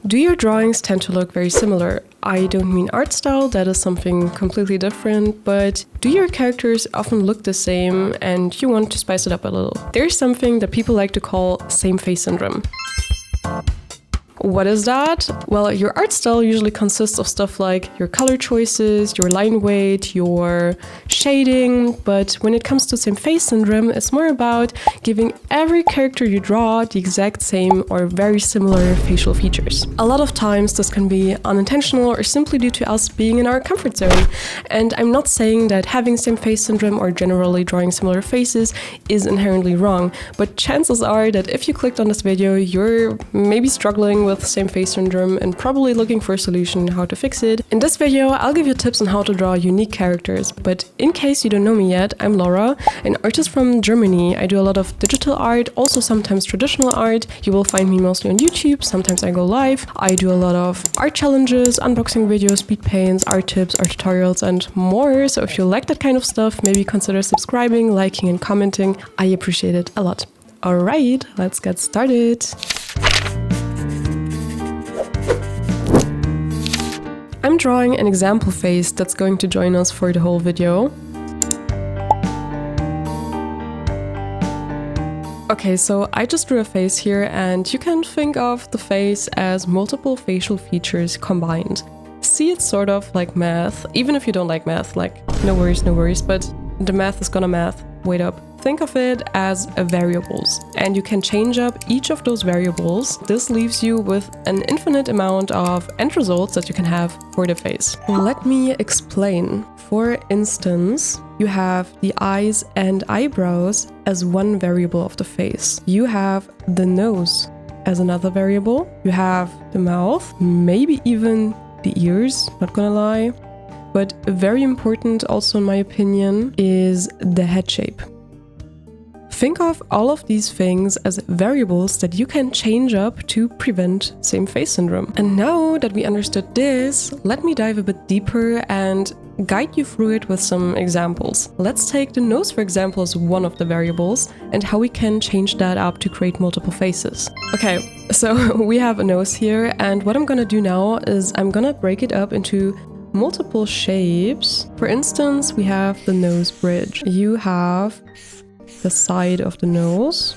Do your drawings tend to look very similar? I don't mean art style, that is something completely different, but do your characters often look the same and you want to spice it up a little? There's something that people like to call same face syndrome. What is that? Well, your art style usually consists of stuff like your color choices, your line weight, your shading, but when it comes to same face syndrome, it's more about giving every character you draw the exact same or very similar facial features. A lot of times this can be unintentional or simply due to us being in our comfort zone. And I'm not saying that having same face syndrome or generally drawing similar faces is inherently wrong, but chances are that if you clicked on this video, you're maybe struggling with same face syndrome and probably looking for a solution how to fix it. In this video, I'll give you tips on how to draw unique characters, but in case you don't know me yet, I'm Laura, an artist from Germany. I do a lot of digital art, also sometimes traditional art. You will find me mostly on YouTube, sometimes I go live. I do a lot of art challenges, unboxing videos, speed paints, art tips, art tutorials and more. So if you like that kind of stuff, maybe consider subscribing, liking and commenting. I appreciate it a lot. Alright, let's get started. I'm drawing an example face that's going to join us for the whole video. Okay, so I just drew a face here and you can think of the face as multiple facial features combined. See, it's sort of like math, even if you don't like math, like no worries, but the math is gonna math. Wait up. Think of it as variables, and you can change up each of those variables. This leaves you with an infinite amount of end results that you can have for the face. Let me explain. For instance, you have the eyes and eyebrows as one variable of the face. You have the nose as another variable. You have the mouth, maybe even the ears, not gonna lie. But very important also in my opinion is the head shape. Think of all of these things as variables that you can change up to prevent same face syndrome. And now that we understood this, let me dive a bit deeper and guide you through it with some examples. Let's take the nose, for example, as one of the variables and how we can change that up to create multiple faces. Okay, so we have a nose here, and what I'm gonna do now is I'm gonna break it up into multiple shapes. For instance, we have the nose bridge. You have the side of the nose.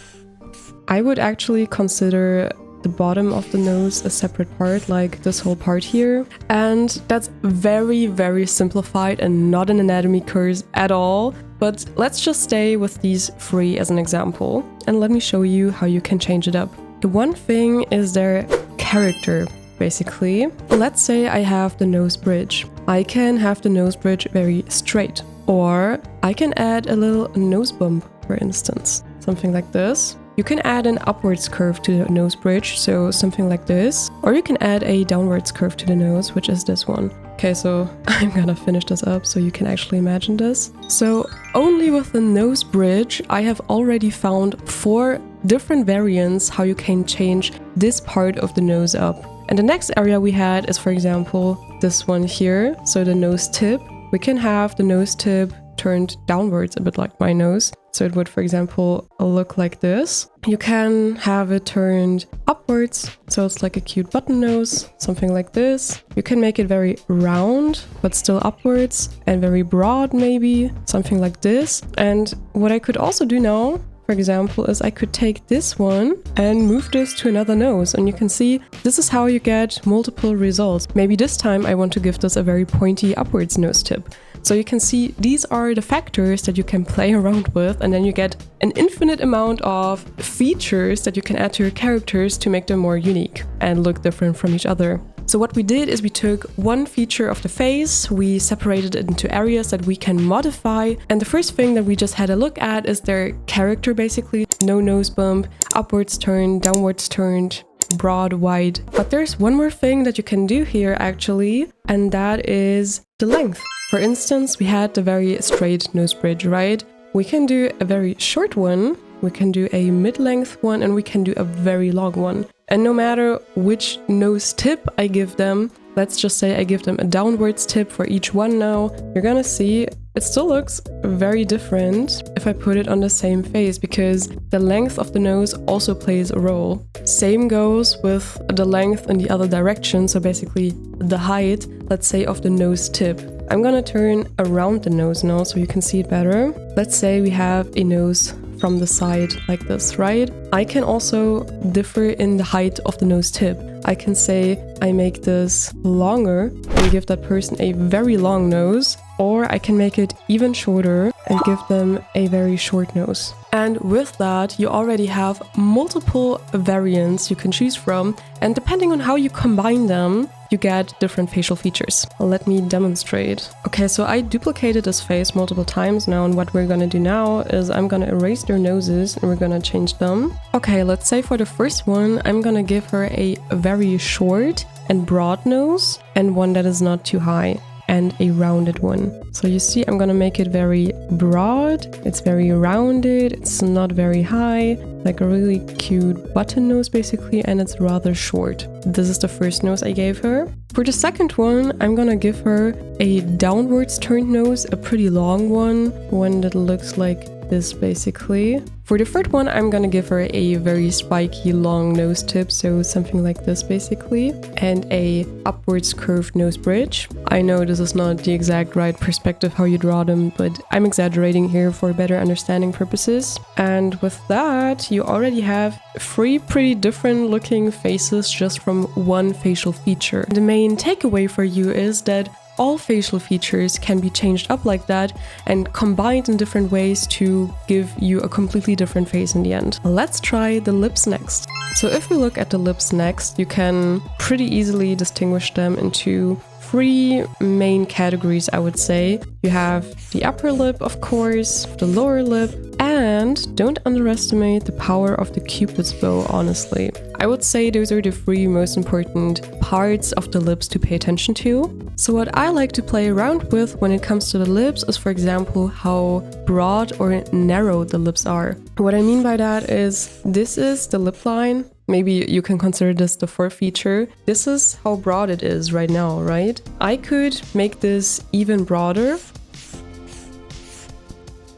I would actually consider the bottom of the nose a separate part, like this whole part here. And that's very simplified and not an anatomy course at all. But let's just stay with these three as an example. And let me show you how you can change it up. The one thing is their character, basically. Let's say I have the nose bridge. I can have the nose bridge very straight. Or I can add a little nose bump, for instance, something like this. You can add an upwards curve to the nose bridge, so something like this. Or you can add a downwards curve to the nose, which is this one. Okay, so I'm gonna finish this up so you can actually imagine this. So only with the nose bridge, I have already found 4 different variants how you can change this part of the nose up. And the next area we had is, for example, this one here, so the nose tip. We can have the nose tip turned downwards, a bit like my nose. So it would, for example, look like this. You can have it turned upwards, so it's like a cute button nose, something like this. You can make it very round, but still upwards, and very broad maybe, something like this. And what I could also do now, for example, is I could take this one and move this to another nose, and you can see this is how you get multiple results. Maybe this time I want to give this a very pointy upwards nose tip. So you can see these are the factors that you can play around with, and then you get an infinite amount of features that you can add to your characters to make them more unique and look different from each other. So what we did is we took one feature of the face, we separated it into areas that we can modify, and the first thing that we just had a look at is their character basically. No nose bump, upwards turned, downwards turned, broad, wide. But there's one more thing that you can do here actually, and that is the length. For instance, we had the very straight nose bridge, right? We can do a very short one, we can do a mid-length one, and we can do a very long one. And no matter which nose tip I give them, let's just say I give them a downwards tip for each one now, you're gonna see It still looks very different if I put it on the same face, because the length of the nose also plays a role. Same goes with the length in the other direction, so basically the height, let's say, of the nose tip. I'm gonna turn around the nose now so you can see it better. Let's say we have a nose from the side like this, right? I can also differ in the height of the nose tip. I can say I make this longer and give that person a very long nose, or I can make it even shorter and give them a very short nose. And with that, you already have multiple variants you can choose from, and depending on how you combine them, you get different facial features. Let me demonstrate. Okay, so I duplicated this face multiple times now, and what we're gonna do now is I'm gonna erase their noses and we're gonna change them. Okay, let's say for the first one, I'm gonna give her a very short and broad nose and one that is not too high, and a rounded one. So you see, I'm gonna make it very broad, it's very rounded, it's not very high, like a really cute button nose basically, and it's rather short. This is the first nose I gave her. For the second one, I'm gonna give her a downwards turned nose, a pretty long one that looks like this basically. For the third one, I'm gonna give her a very spiky long nose tip, so something like this basically, and a upwards curved nose bridge. I know this is not the exact right perspective how you draw them, but I'm exaggerating here for better understanding purposes. And with that, you already have 3 pretty different looking faces just from one facial feature. The main takeaway for you is that all facial features can be changed up like that and combined in different ways to give you a completely different face in the end. Let's try the lips next. So if we look at the lips next, you can pretty easily distinguish them into 3 main categories, I would say. You have the upper lip, of course, the lower lip, and don't underestimate the power of the Cupid's bow, honestly. I would say those are the 3 most important parts of the lips to pay attention to. So what I like to play around with when it comes to the lips is, for example, how broad or narrow the lips are. What I mean by that is, this is the lip line. Maybe you can consider this the 4th feature. This is how broad it is right now, right? I could make this even broader,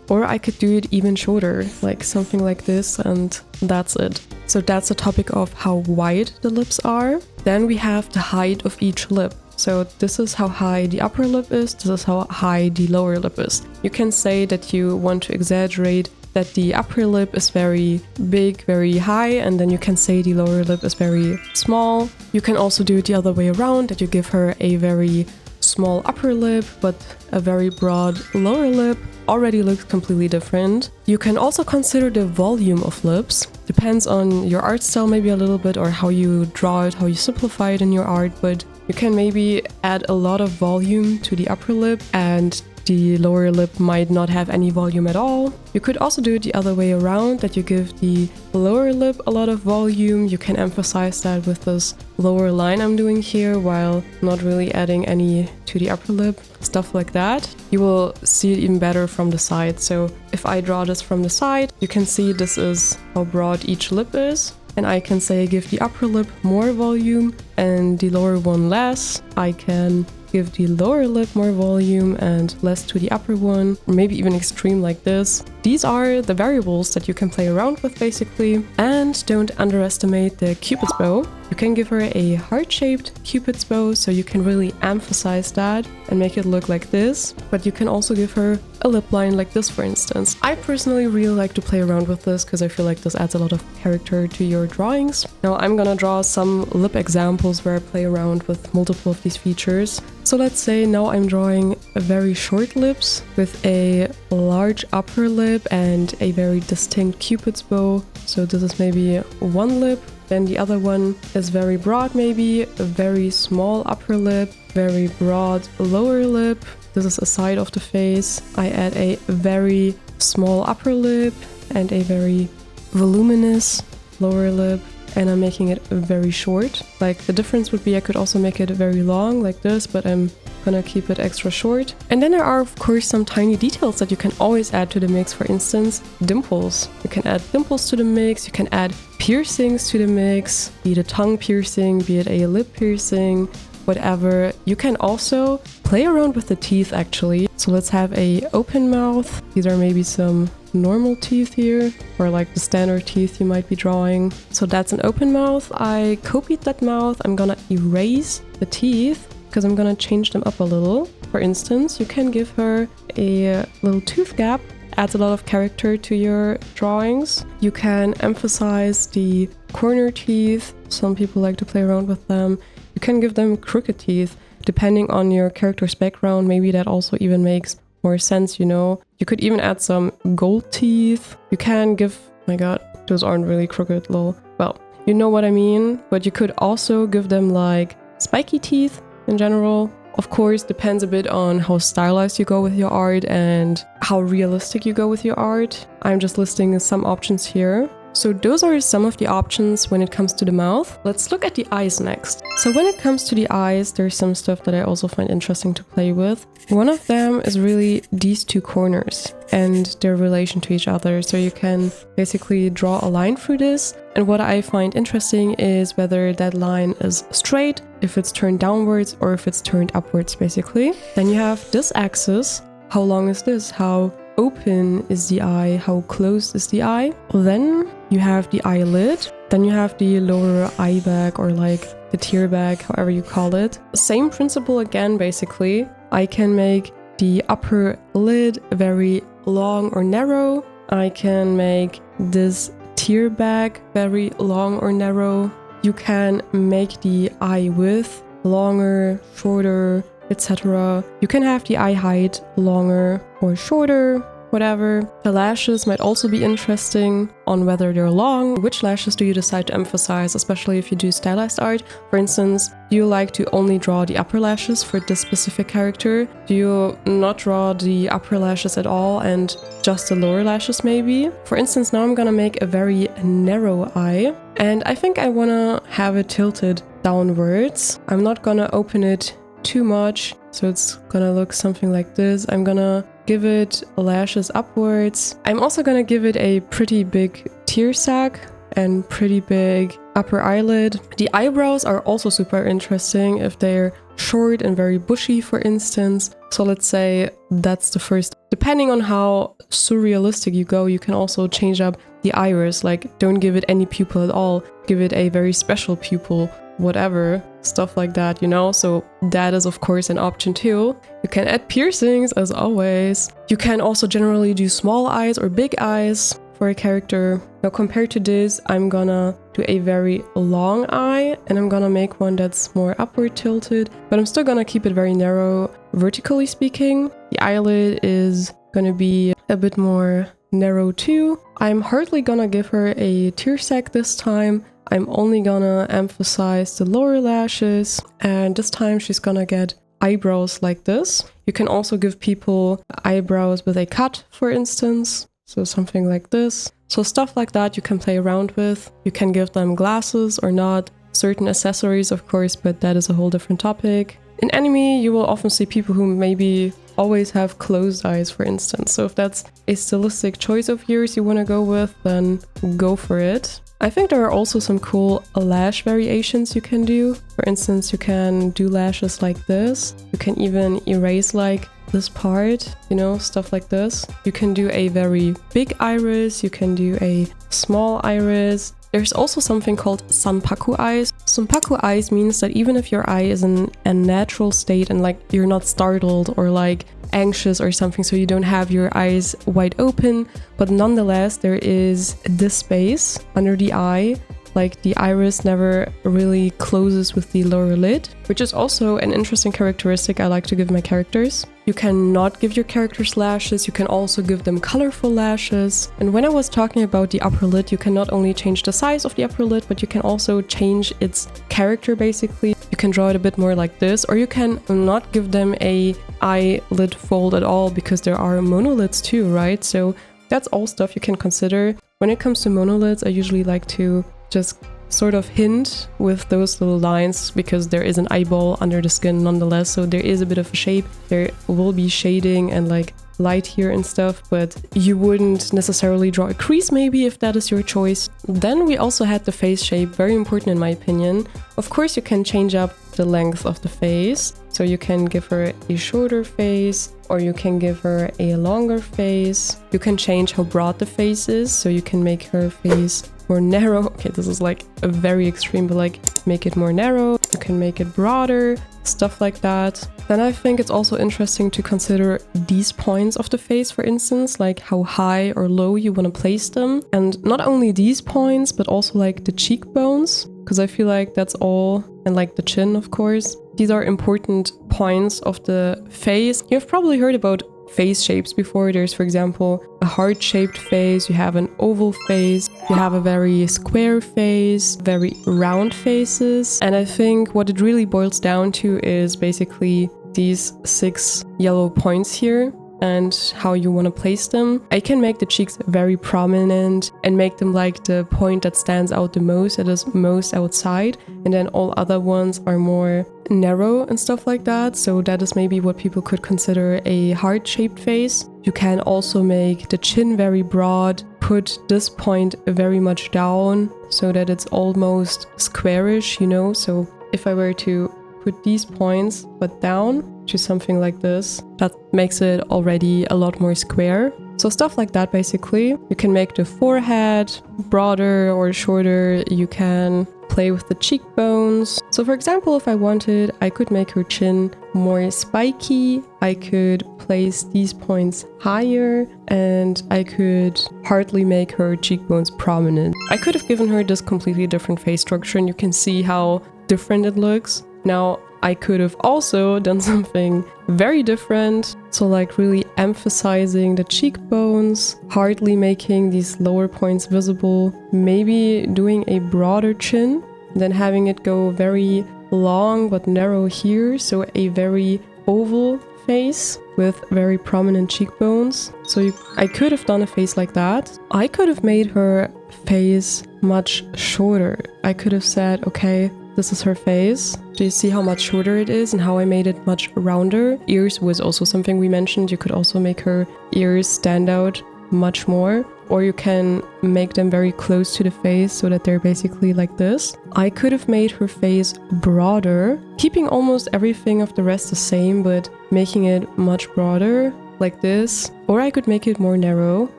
or I could do it even shorter, like something like this, and that's it. So that's the topic of how wide the lips are. Then we have the height of each lip. So this is how high the upper lip is, this is how high the lower lip is. You can say that you want to exaggerate that the upper lip is very big, very high, and then you can say the lower lip is very small. You can also do it the other way around, that you give her a very small upper lip, but a very broad lower lip. Already looks completely different. You can also consider the volume of lips. Depends on your art style maybe a little bit, or how you draw it, how you simplify it in your art, but you can maybe add a lot of volume to the upper lip and the lower lip might not have any volume at all. You could also do it the other way around, that you give the lower lip a lot of volume. You can emphasize that with this lower line I'm doing here, while not really adding any to the upper lip, stuff like that. You will see it even better from the side. So if I draw this from the side, you can see this is how broad each lip is. And I can say give the upper lip more volume and the lower one less. I can give the lower lip more volume and less to the upper one, or maybe even extreme like this. These are the variables that you can play around with basically. And don't underestimate the Cupid's bow. You can give her a heart-shaped Cupid's bow, so you can really emphasize that and make it look like this. But you can also give her a lip line like this, for instance. I personally really like to play around with this because I feel like this adds a lot of character to your drawings. Now I'm gonna draw some lip examples where I play around with multiple of these features. So let's say now I'm drawing a very short lips with a large upper lip and a very distinct Cupid's bow. So this is maybe one lip. Then the other one is very broad, maybe a very small upper lip, very broad lower lip. This is a side of the face. I add a very small upper lip and a very voluminous lower lip, and I'm making it very short. Like, the difference would be I could also make it very long like this, but I'm gonna keep it extra short. And then there are of course some tiny details that you can always add to the mix. For instance, dimples. You can add dimples to the mix, you can add piercings to the mix, be it a tongue piercing, be it a lip piercing, whatever. You can also play around with the teeth actually. So let's have a open mouth. These are maybe some normal teeth here, or like the standard teeth you might be drawing. So that's an open mouth. I copied that mouth. I'm gonna erase the teeth because I'm gonna change them up a little. For instance, you can give her a little tooth gap. Adds a lot of character to your drawings. You can emphasize the corner teeth. Some people like to play around with them. You can give them crooked teeth. Depending on your character's background, maybe that also even makes more sense, you know. You could even add some gold teeth. You can give, my god, those aren't really crooked, lol. Well, you know what I mean. But you could also give them like spiky teeth in general. Of course, depends a bit on how stylized you go with your art and how realistic you go with your art. I'm just listing some options here. So those are some of the options when it comes to the mouth. Let's look at the eyes next. So when it comes to the eyes, there's some stuff that I also find interesting to play with. One of them is really these two corners and their relation to each other. So you can basically draw a line through this. And what I find interesting is whether that line is straight, if it's turned downwards, or if it's turned upwards, basically. Then you have this axis. How long is this? How open is the eye? How closed is the eye? Then you have the eyelid. Then you have the lower eye bag, or like the tear bag, however you call it. Same principle again, basically. I can make the upper lid very long or narrow. I can make this tear bag very long or narrow. You can make the eye width longer, shorter, etc. You can have the eye height longer or shorter, whatever. The lashes might also be interesting on whether they're long. Which lashes do you decide to emphasize, especially if you do stylized art? For instance, do you like to only draw the upper lashes for this specific character? Do you not draw the upper lashes at all and just the lower lashes maybe? For instance, now I'm gonna make a very narrow eye, and I think I wanna have it tilted downwards. I'm not gonna open it too much, so it's gonna look something like this. I'm gonna give it lashes upwards. I'm also gonna give it a pretty big tear sac and pretty big upper eyelid. The eyebrows are also super interesting if they're short and very bushy, for instance. So let's say that's the first. Depending on how surrealistic you go, you can also change up the iris. Like, don't give it any pupil at all. Give it a very special pupil, whatever, stuff like that, you know? So that is of course an option too. You can add piercings as always. You can also generally do small eyes or big eyes for a character. Now compared to this, I'm gonna do a very long eye, and I'm gonna make one that's more upward tilted, but I'm still gonna keep it very narrow, vertically speaking. The eyelid is gonna be a bit more narrow too. I'm hardly gonna give her a tear sac this time. I'm only gonna emphasize the lower lashes, and this time she's gonna get eyebrows like this. You can also give people eyebrows with a cut, for instance, so something like this. So stuff like that you can play around with. You can give them glasses or not, certain accessories of course, but that is a whole different topic. In anime, you will often see people who maybe always have closed eyes, for instance. So if that's a stylistic choice of yours you want to go with, then go for it. I think there are also some cool lash variations you can do. For instance, you can do lashes like this. You can even erase like this part, you know, stuff like this. You can do a very big iris. You can do a small iris. There's also something called sanpaku eyes. Sanpaku eyes means that even if your eye is in a natural state and like you're not startled or like anxious or something, so you don't have your eyes wide open, but nonetheless there is this space under the eye, like the iris never really closes with the lower lid, which is also an interesting characteristic I like to give my characters. You cannot give your characters lashes, you can also give them colorful lashes. And when I was talking about the upper lid, you can not only change the size of the upper lid, but you can also change its character basically. You can draw it a bit more like this, or you can not give them a eyelid fold at all, because there are monolids too, right? So that's all stuff you can consider. When it comes to monolids, I usually like to just sort of hint with those little lines, because there is an eyeball under the skin nonetheless, so there is a bit of a shape. There will be shading and like light here and stuff, but you wouldn't necessarily draw a crease maybe if that is your choice. Then we also had the face shape, very important in my opinion. Of course, you can change up the length of the face. So you can give her a shorter face, or you can give her a longer face. You can change how broad the face is, so you can make her face more narrow. Okay, this is like a very extreme, but like make it more narrow. You can make it broader, stuff like that. Then I think it's also interesting to consider these points of the face, for instance, like how high or low you want to place them. And not only these points, but also like the cheekbones, because I feel like that's all, and like the chin, of course. These are important points of the face. You've probably heard about face shapes before. There's, for example, a heart-shaped face, you have an oval face, you have a very square face, very round faces. And I think what it really boils down to is basically these 6 yellow points here and how you want to place them. I can make the cheeks very prominent and make them like the point that stands out the most, that is most outside, and then all other ones are more narrow and stuff like that. So that is maybe what people could consider a heart-shaped face. You can also make the chin very broad, put this point very much down so that it's almost squarish, you know. So if I were to put these points but down to something like this, that makes it already a lot more square. So stuff like that basically. You can make the forehead broader or shorter. You can play with the cheekbones. So for example, if I wanted, I could make her chin more spiky. I could place these points higher, and I could hardly make her cheekbones prominent. I could have given her this completely different face structure, and you can see how different it looks. Now, I could have also done something very different. So like really emphasizing the cheekbones, hardly making these lower points visible, maybe doing a broader chin, then having it go very long but narrow here. So a very oval face with very prominent cheekbones. So I could have done a face like that. I could have made her face much shorter. I could have said, okay, this is her face. Do you see how much shorter it is and how I made it much rounder? Ears was also something we mentioned. You could also make her ears stand out much more. Or you can make them very close to the face so that they're basically like this. I could have made her face broader, keeping almost everything of the rest the same, but making it much broader, like this. Or I could make it more narrow,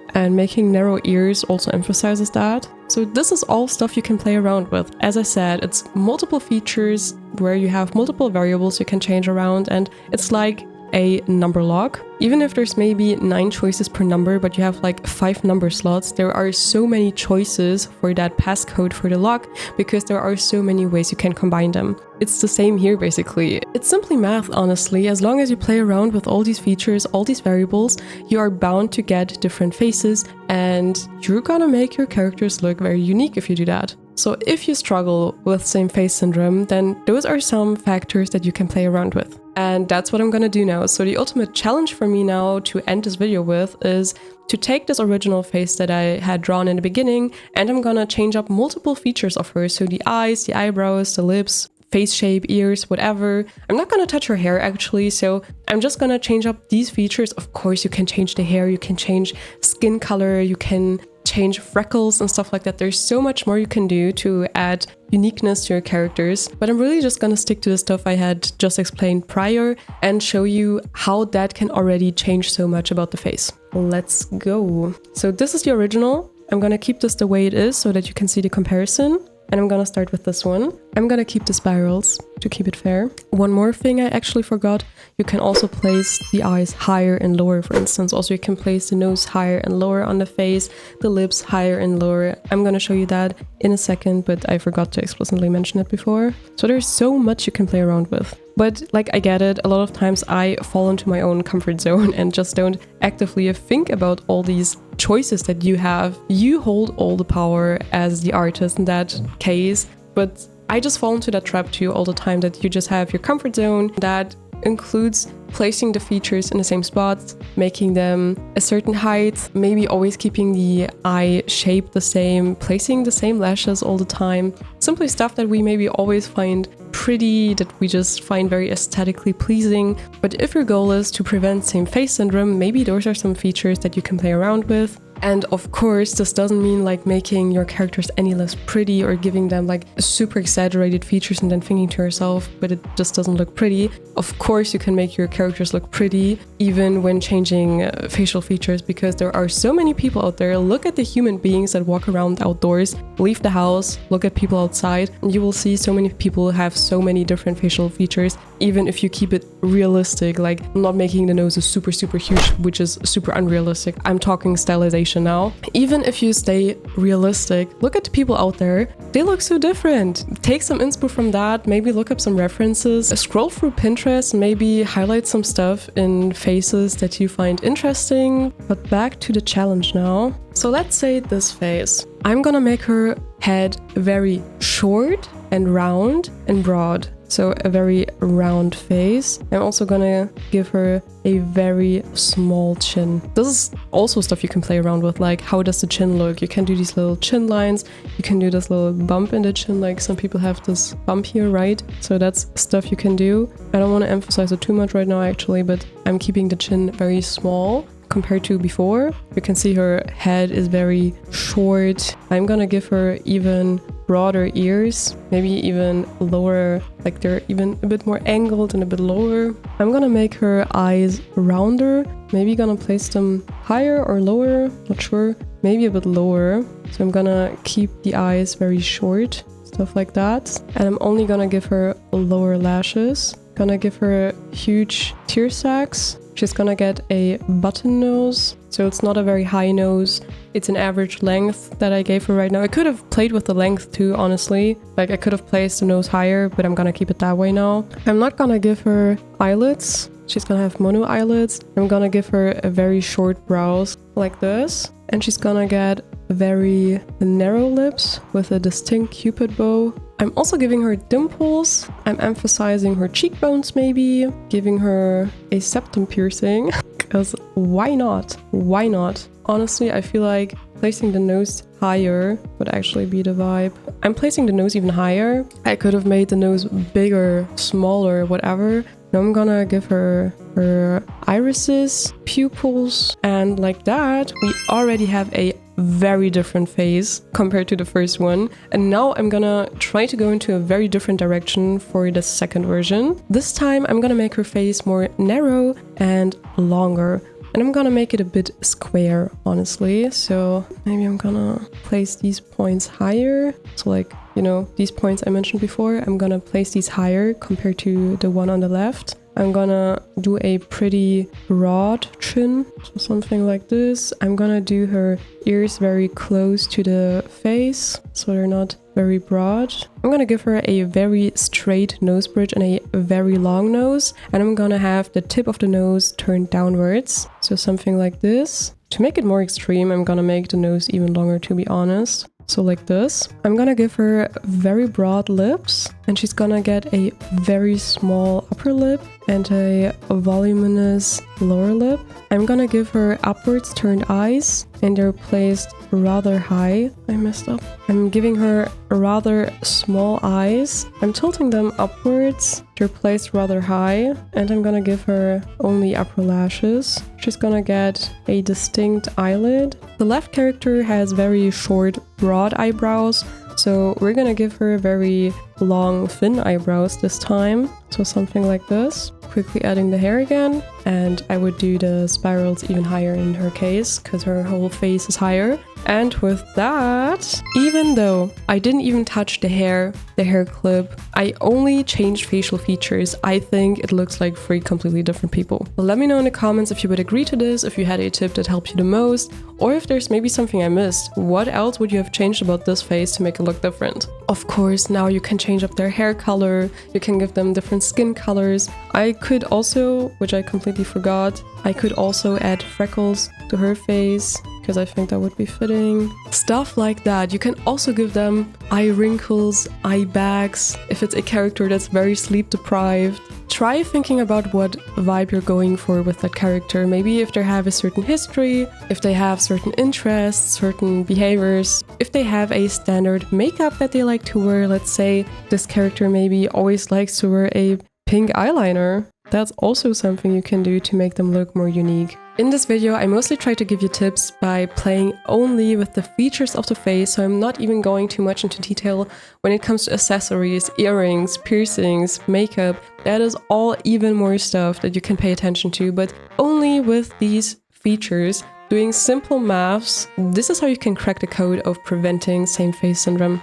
and making narrow ears also emphasizes that. So this is all stuff you can play around with. As I said, it's multiple features where you have multiple variables you can change around, and it's like a number lock. Even if there's maybe 9 choices per number, but you have like 5 number slots, there are so many choices for that passcode for the lock because there are so many ways you can combine them. It's the same here basically. It's simply math, honestly. As long as you play around with all these features, all these variables, you are bound to get different faces, and you're gonna make your characters look very unique if you do that. So if you struggle with same face syndrome, then those are some factors that you can play around with. And that's what I'm gonna do now. So the ultimate challenge for me now to end this video with is to take this original face that I had drawn in the beginning, and I'm gonna change up multiple features of her. So the eyes, the eyebrows, the lips, face shape, ears, whatever. I'm not gonna touch her hair actually, so I'm just gonna change up these features. Of course, you can change the hair, you can change skin color, you can change freckles and stuff like that. There's so much more you can do to add uniqueness to your characters, but I'm really just gonna stick to the stuff I had just explained prior and show you how that can already change so much about the face. Let's go. So this is the original. I'm gonna keep this the way it is so that you can see the comparison. And I'm gonna start with this one. I'm gonna keep the spirals to keep it fair. One more thing I actually forgot, you can also place the eyes higher and lower, for instance. Also, you can place the nose higher and lower on the face, the lips higher and lower. I'm gonna show you that in a second, but I forgot to explicitly mention it before. So there's so much you can play around with. But like, I get it, a lot of times I fall into my own comfort zone and just don't actively think about all these choices that you have. You hold all the power as the artist in that case, but I just fall into that trap too all the time, that you just have your comfort zone that includes placing the features in the same spots, making them a certain height, maybe always keeping the eye shape the same, placing the same lashes all the time. Simply stuff that we maybe always find pretty, that we just find very aesthetically pleasing. But if your goal is to prevent same face syndrome, maybe those are some features that you can play around with. And of course, this doesn't mean like making your characters any less pretty or giving them like super exaggerated features and then thinking to yourself, but it just doesn't look pretty. Of course, you can make your characters look pretty even when changing facial features, because there are so many people out there. Look at the human beings that walk around outdoors, leave the house, look at people outside, and you will see so many people have so many different facial features, even if you keep it realistic, like not making the noses super huge, which is super unrealistic. I'm talking stylization now. Even if you stay realistic, look at the people out there. They look so different. Take some inspo from that, maybe look up some references, scroll through Pinterest, maybe highlight some stuff in faces that you find interesting. But back to the challenge now. So let's say this face. I'm gonna make her head very short and round and broad. So a very round face. I'm also gonna give her a very small chin. This is also stuff you can play around with, like how does the chin look? You can do these little chin lines. You can do this little bump in the chin, like some people have this bump here, right? So that's stuff you can do. I don't want to emphasize it too much right now actually, but I'm keeping the chin very small compared to before. You can see her head is very short. I'm gonna give her even broader ears, maybe even lower, like they're even a bit more angled and a bit lower. I'm gonna make her eyes rounder, maybe gonna place them higher or lower, not sure, maybe a bit lower. So I'm gonna keep the eyes very short, stuff like that. And I'm only gonna give her lower lashes, gonna give her huge tear sacs. She's gonna get a button nose, so it's not a very high nose. It's an average length that I gave her right now. I could have played with the length too, honestly. Like I could have placed the nose higher, but I'm gonna keep it that way now. I'm not gonna give her eyelids. She's gonna have mono eyelids. I'm gonna give her a very short brows like this. And she's gonna get very narrow lips with a distinct cupid bow. I'm also giving her dimples. I'm emphasizing her cheekbones maybe, giving her a septum piercing, because why not? Why not? Honestly, I feel like placing the nose higher would actually be the vibe. I'm placing the nose even higher. I could have made the nose bigger, smaller, whatever. Now I'm gonna give her irises, pupils, and like that, we already have a very different face compared to the first one. And now I'm gonna try to go into a very different direction for the second version. This time I'm gonna make her face more narrow and longer. And I'm gonna make it a bit square, honestly. So maybe I'm gonna place these points higher. So like, you know, these points I mentioned before, I'm gonna place these higher compared to the one on the left. I'm gonna do a pretty broad chin, so something like this. I'm gonna do her ears very close to the face, so they're not very broad. I'm gonna give her a very straight nose bridge and a very long nose. And I'm gonna have the tip of the nose turned downwards, so something like this. To make it more extreme, I'm gonna make the nose even longer, to be honest. So like this. I'm gonna give her very broad lips, and she's gonna get a very small upper lip and a voluminous lower lip. I'm gonna give her upwards turned eyes, and they're placed rather high. I messed up. I'm giving her rather small eyes. I'm tilting them upwards. They're placed rather high, and I'm gonna give her only upper lashes. She's gonna get a distinct eyelid. The left character has very short, broad eyebrows, so we're gonna give her very long, thin eyebrows this time. So something like this. Quickly adding the hair again, and I would do the spirals even higher in her case, because her whole face is higher. And with that, even though I didn't even touch the hair clip, I only changed facial features, I think it looks like 3 completely different people. But let me know in the comments if you would agree to this, if you had a tip that helped you the most, or if there's maybe something I missed. What else would you have changed about this face to make it look different? Of course, now you can change up their hair color, you can give them different skin colors. I could also, which I completely forgot, I could also add freckles to her face, because I think that would be fitting. Stuff like that. You can also give them eye wrinkles, eye bags, if it's a character that's very sleep deprived. Try try thinking about what vibe you're going for with that character. Maybe if they have a certain history, if they have certain interests, certain behaviors, if they have a standard makeup that they like to wear. Let's say this character maybe always likes to wear a pink eyeliner. That's also something you can do to make them look more unique. In this video, I mostly try to give you tips by playing only with the features of the face, so I'm not even going too much into detail when it comes to accessories, earrings, piercings, makeup. That is all even more stuff that you can pay attention to, but only with these features. Doing simple maths, this is how you can crack the code of preventing same face syndrome.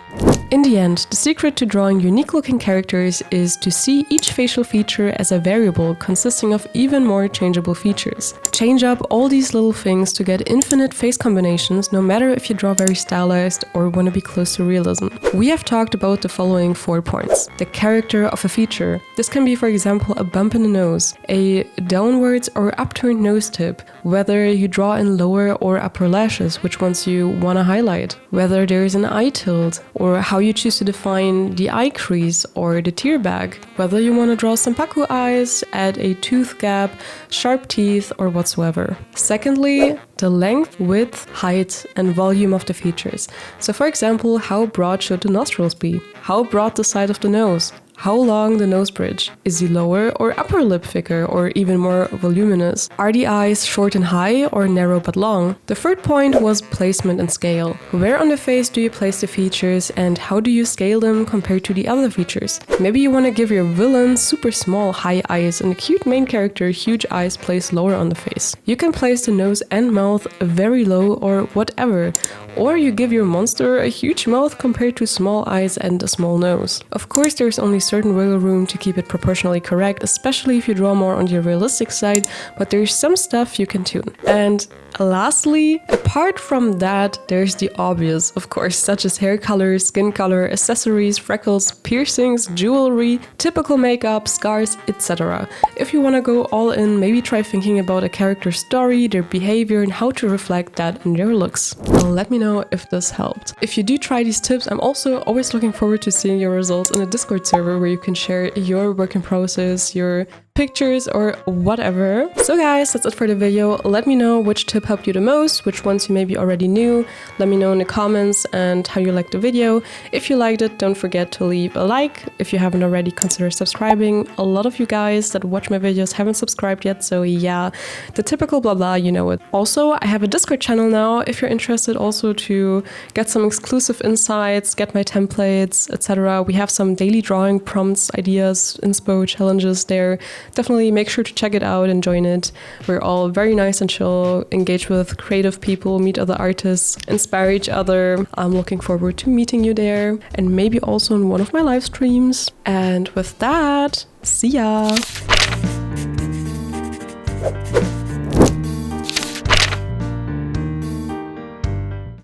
In the end, the secret to drawing unique looking characters is to see each facial feature as a variable consisting of even more changeable features. Change up all these little things to get infinite face combinations, no matter if you draw very stylized or want to be close to realism. We have talked about the following 4 points. The character of a feature. This can be, for example, a bump in the nose, a downwards or upturned nose tip, whether you draw in lower or upper lashes, which ones you want to highlight, whether there is an eye tilt, or how you choose to define the eye crease or the tear bag, whether you want to draw senpaku eyes, add a tooth gap, sharp teeth, or whatsoever. Secondly, the length, width, height, and volume of the features. So for example, how broad should the nostrils be? How broad the side of the nose? How long the nose bridge? Is the lower or upper lip thicker or even more voluminous? Are the eyes short and high or narrow but long? The third point was placement and scale. Where on the face do you place the features and how do you scale them compared to the other features? Maybe you want to give your villain super small high eyes and the cute main character huge eyes placed lower on the face. You can place the nose and mouth very low or whatever. Or you give your monster a huge mouth compared to small eyes and a small nose. Of course, there's only certain wiggle room to keep it proportionally correct, especially if you draw more on the realistic side, but there's some stuff you can tune. And lastly, apart from that, there's the obvious, of course, such as hair color, skin color, accessories, freckles, piercings, jewelry, typical makeup, scars, etc. If you want to go all in, maybe try thinking about a character's story, their behavior, and how to reflect that in their looks. Let me know if this helped. If you do try these tips, I'm also always looking forward to seeing your results in a Discord server where you can share your work in process, your pictures or whatever. So guys, that's it for the video. Let me know which tip helped you the most, which ones you maybe already knew. Let me know in the comments and how you liked the video. If you liked it, don't forget to leave a like. If you haven't already, consider subscribing. A lot of you guys that watch my videos haven't subscribed yet, so yeah, the typical blah blah, you know it. Also, I have a Discord channel now if you're interested also to get some exclusive insights, get my templates, etc. We have some daily drawing prompts, ideas, inspo, challenges there. Definitely make sure to check it out and join it. We're all very nice and chill, engage with creative people, meet other artists, inspire each other. I'm looking forward to meeting you there and maybe also in one of my live streams. And with that, see ya!